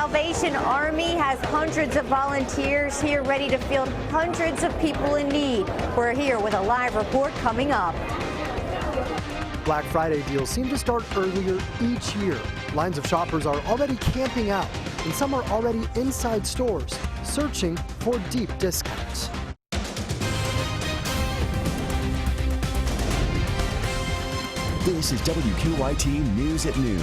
Salvation Army has hundreds of volunteers here ready to field hundreds of people in need. We're here with a live report coming up. Black Friday deals seem to start earlier each year. Lines of shoppers are already camping out, and some are already inside stores, searching for deep discounts. This is WKYT News at Noon.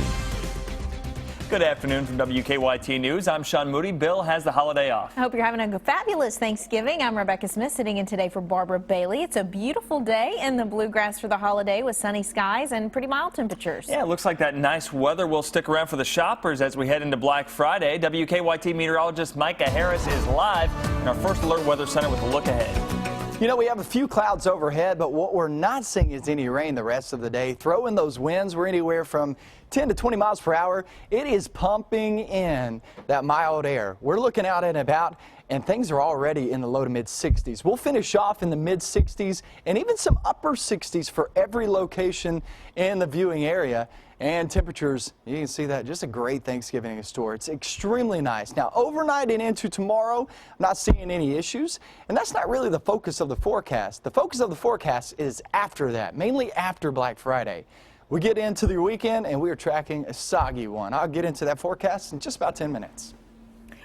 Good afternoon from WKYT News. I'm Sean Moody. Bill has the holiday off. I hope you're having a fabulous Thanksgiving. I'm Rebecca Smith sitting in today for Barbara Bailey. It's a beautiful day in the Bluegrass for the holiday with sunny skies and pretty mild temperatures. Yeah, it looks like that nice weather will stick around for the shoppers as we head into Black Friday. WKYT meteorologist Micah Harris is live in our First Alert Weather Center with a look ahead. You know, we have a few clouds overhead, but what we're not seeing is any rain the rest of the day. Throw in those winds. We're anywhere from 10 to 20 miles per hour. It is pumping in that mild air. We're looking out and about, and things are already in the low to mid 60s. We'll finish off in the mid 60s and even some upper 60s for every location in the viewing area. And temperatures, you can see that, just a great Thanksgiving in store. It's extremely nice. Now, overnight and into tomorrow, I'm not seeing any issues, and that's not really the focus of the forecast. The focus of the forecast is after that, mainly after Black Friday. We get into the weekend, and we are tracking a soggy one. I'll get into that forecast in just about 10 minutes.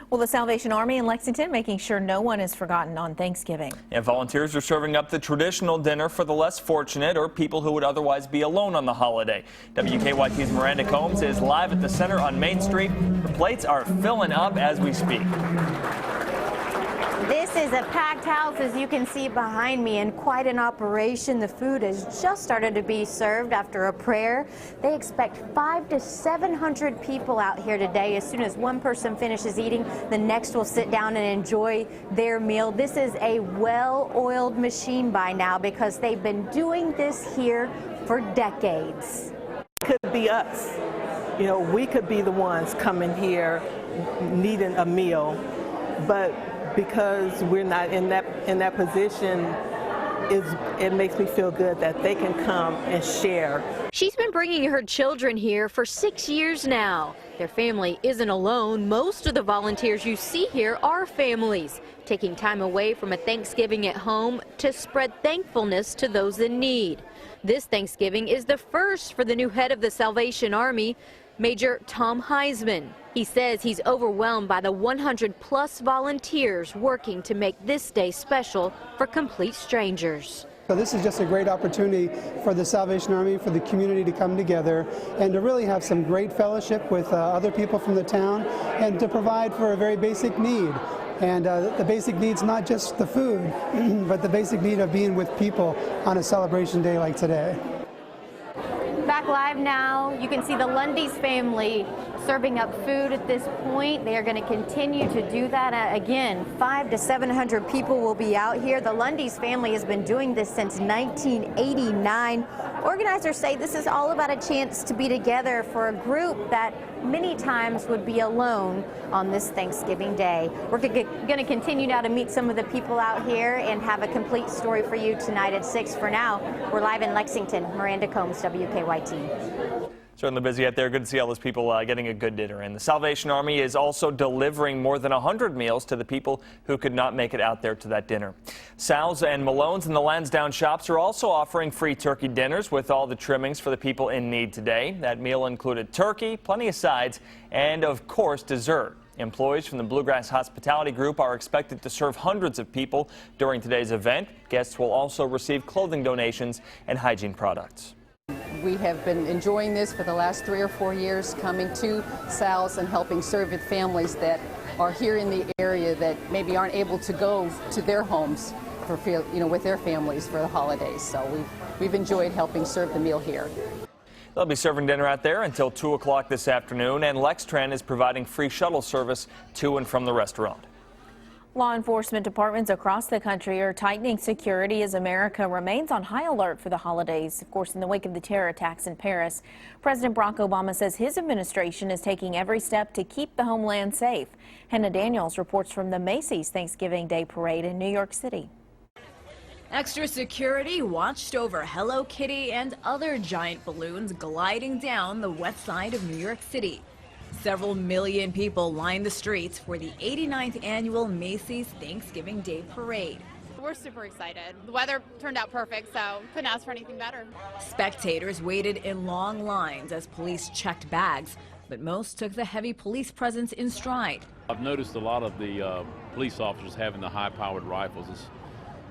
Well, the Salvation Army in Lexington making sure no one is forgotten on Thanksgiving. And volunteers are serving up the traditional dinner for the less fortunate or people who would otherwise be alone on the holiday. WKYT's Miranda Combs is live at the center on Main Street. The plates are filling up as we speak. This is a packed house, as you can see behind me, and quite an operation. The food has just started to be served after a prayer. They expect 500 to 700 people out here today. As soon as one person finishes eating, the next will sit down and enjoy their meal. This is a well-oiled machine by now because they've been doing this here for decades. Could be us. You know, we could be the ones coming here needing a meal, but because we're not in that position, it makes me feel good that they can come and share. She's been bringing her children here for 6 years now. Their family isn't alone. Most of the volunteers you see here are families, taking time away from a Thanksgiving at home to spread thankfulness to those in need. This Thanksgiving is the first for the new head of the Salvation Army, Major Tom Heisman. He says he's overwhelmed by the 100-plus volunteers working to make this day special for complete strangers. So this is just a great opportunity for the Salvation Army, for the community to come together and to really have some great fellowship with other people from the town and to provide for a very basic need. And the basic need's not just the food, but the basic need of being with people on a celebration day like today. Back live now, you can see the Lundy's family serving up food at this point. They are going to continue to do that. Again, 500 to 700 people will be out here. The Lundy's family has been doing this since 1989. Organizers say this is all about a chance to be together for a group that many times would be alone on this Thanksgiving day. We're going to continue now to meet some of the people out here and have a complete story for you tonight at 6. For now, we're live in Lexington. Miranda Combs, WKYT. Certainly busy out there. Good to see all those people getting a good dinner. And the Salvation Army is also delivering more than 100 meals to the people who could not make it out there to that dinner. Sal's and Malone's and the Lansdowne shops are also offering free turkey dinners with all the trimmings for the people in need today. That meal included turkey, plenty of sides, and of course dessert. Employees from the Bluegrass Hospitality Group are expected to serve hundreds of people during today's event. Guests will also receive clothing donations and hygiene products. We have been enjoying this for the last 3 or 4 years, coming to Sal's and helping serve with families that are here in the area that maybe aren't able to go to their homes for, with their families for the holidays. So we've enjoyed helping serve the meal here. They'll be serving dinner out there until 2 o'clock this afternoon, and Lextran is providing free shuttle service to and from the restaurant. Law enforcement departments across the country are tightening security as America remains on high alert for the holidays. Of course, in the wake of the terror attacks in Paris, President Barack Obama says his administration is taking every step to keep the homeland safe. Hannah Daniels reports from the Macys Thanksgiving Day Parade in New York City. Extra security watched over Hello Kitty and other giant balloons gliding down the west side of New York City. Several million people lined the streets for the 89th annual Macys Thanksgiving Day Parade. We're super excited. The weather turned out perfect, so couldn't ask for anything better. Spectators waited in long lines as police checked bags, but most took the heavy police presence in stride. I've noticed a lot of the police officers having the high-powered rifles. It's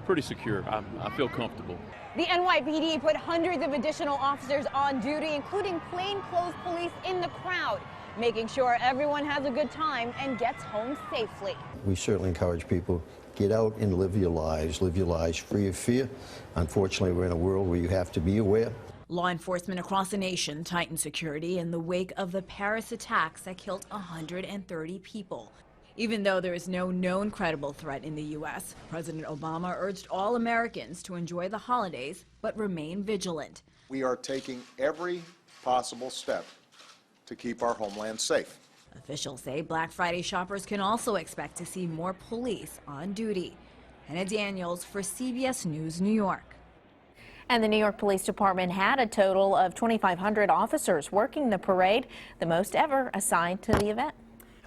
pretty secure. I feel comfortable. The NYPD put hundreds of additional officers on duty, including plainclothes police in the crowd, making sure everyone has a good time and gets home safely. We certainly encourage people, get out and live your lives free of fear. Unfortunately, we're in a world where you have to be aware. Law enforcement across the nation tightened security in the wake of the Paris attacks that killed 130 people. Even though there is no known credible threat in the U.S., President Obama urged all Americans to enjoy the holidays but remain vigilant. We are taking every possible step to keep our homeland safe. Officials say Black Friday shoppers can also expect to see more police on duty. Hannah Daniels for CBS News, New York. And the New York Police Department had a total of 2,500 officers working the parade, the most ever assigned to the event.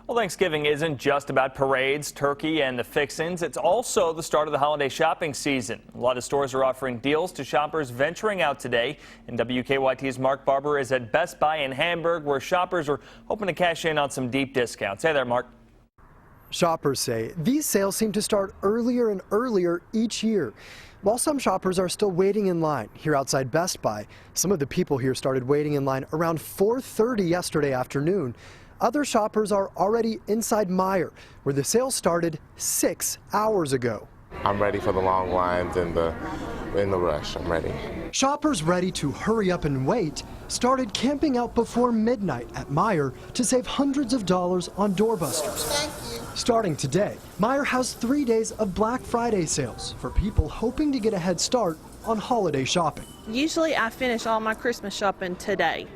Well, Thanksgiving isn't just about parades, turkey, and the fixins. It's also the start of the holiday shopping season. A lot of stores are offering deals to shoppers venturing out today. And WKYT's Mark Barber is at Best Buy in Hamburg, where shoppers are hoping to cash in on some deep discounts. Hey there, Mark. Shoppers say these sales seem to start earlier and earlier each year. While some shoppers are still waiting in line here outside Best Buy, some of the people here started waiting in line around 4:30 yesterday afternoon. Other shoppers are already inside Meijer, where the sales started 6 hours ago. I'm ready for the long lines and the rush. I'm ready. Shoppers ready to hurry up and wait started camping out before midnight at Meijer to save hundreds of dollars on doorbusters. Starting today, Meijer has 3 days of Black Friday sales for people hoping to get a head start on holiday shopping. Usually I finish all my Christmas shopping today.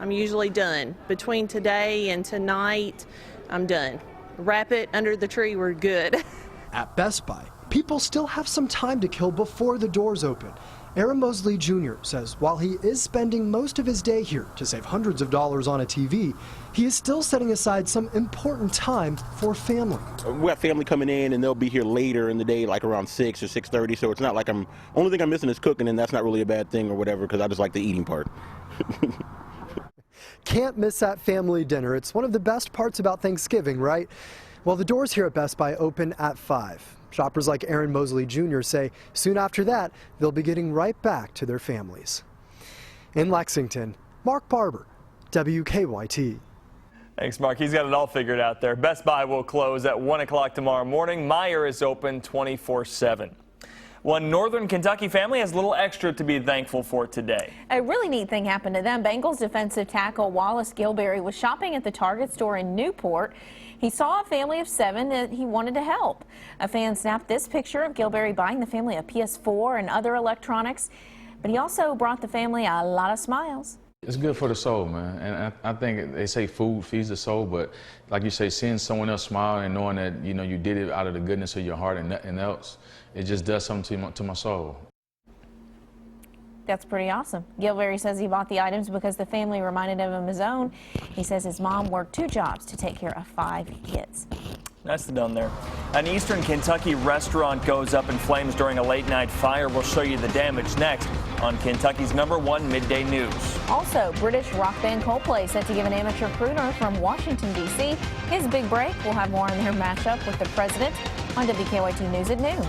I'm usually done. Between today and tonight, I'm done. Wrap it under the tree, we're good. At Best Buy, people still have some time to kill before the doors open. Aaron Mosley Jr. says while he is spending most of his day here to save hundreds of dollars on a TV, he is still setting aside some important time for family. We have family coming in and they'll be here later in the day, like around 6 or 6:30, so it's not like only thing I'm missing is cooking, and that's not really a bad thing or whatever, because I just like the eating part. Can't miss that family dinner. It's one of the best parts about Thanksgiving, right? Well, the doors here at Best Buy open at 5. Shoppers like Aaron Mosley Jr. say soon after that, they'll be getting right back to their families. In Lexington, Mark Barber, WKYT. Thanks, Mark. He's got it all figured out there. Best Buy will close at 1 o'clock tomorrow morning. Meijer is open 24/7. One Northern Kentucky family has a little extra to be thankful for today. A really neat thing happened to them. Bengals defensive tackle Wallace Gilberry was shopping at the Target store in Newport. He saw a family of 7 that he wanted to help. A fan snapped this picture of Gilberry buying the family a PS4 and other electronics, but he also brought the family a lot of smiles. It's good for the soul, man, and I think they say food feeds the soul, but like you say, seeing someone else smile and knowing that, you know, you did it out of the goodness of your heart and nothing else, it just does something to my soul. That's pretty awesome. Gilberry says he bought the items because the family reminded him of his own. He says his mom worked 2 jobs to take care of 5 kids. Nicely done there. An eastern Kentucky restaurant goes up in flames during a late-night fire. We'll show you the damage next on Kentucky's #1 Midday News. Also, British rock band Coldplay set to give an amateur crooner from Washington, D.C. his big break. We'll have more on their matchup with the president on WKYT News at noon.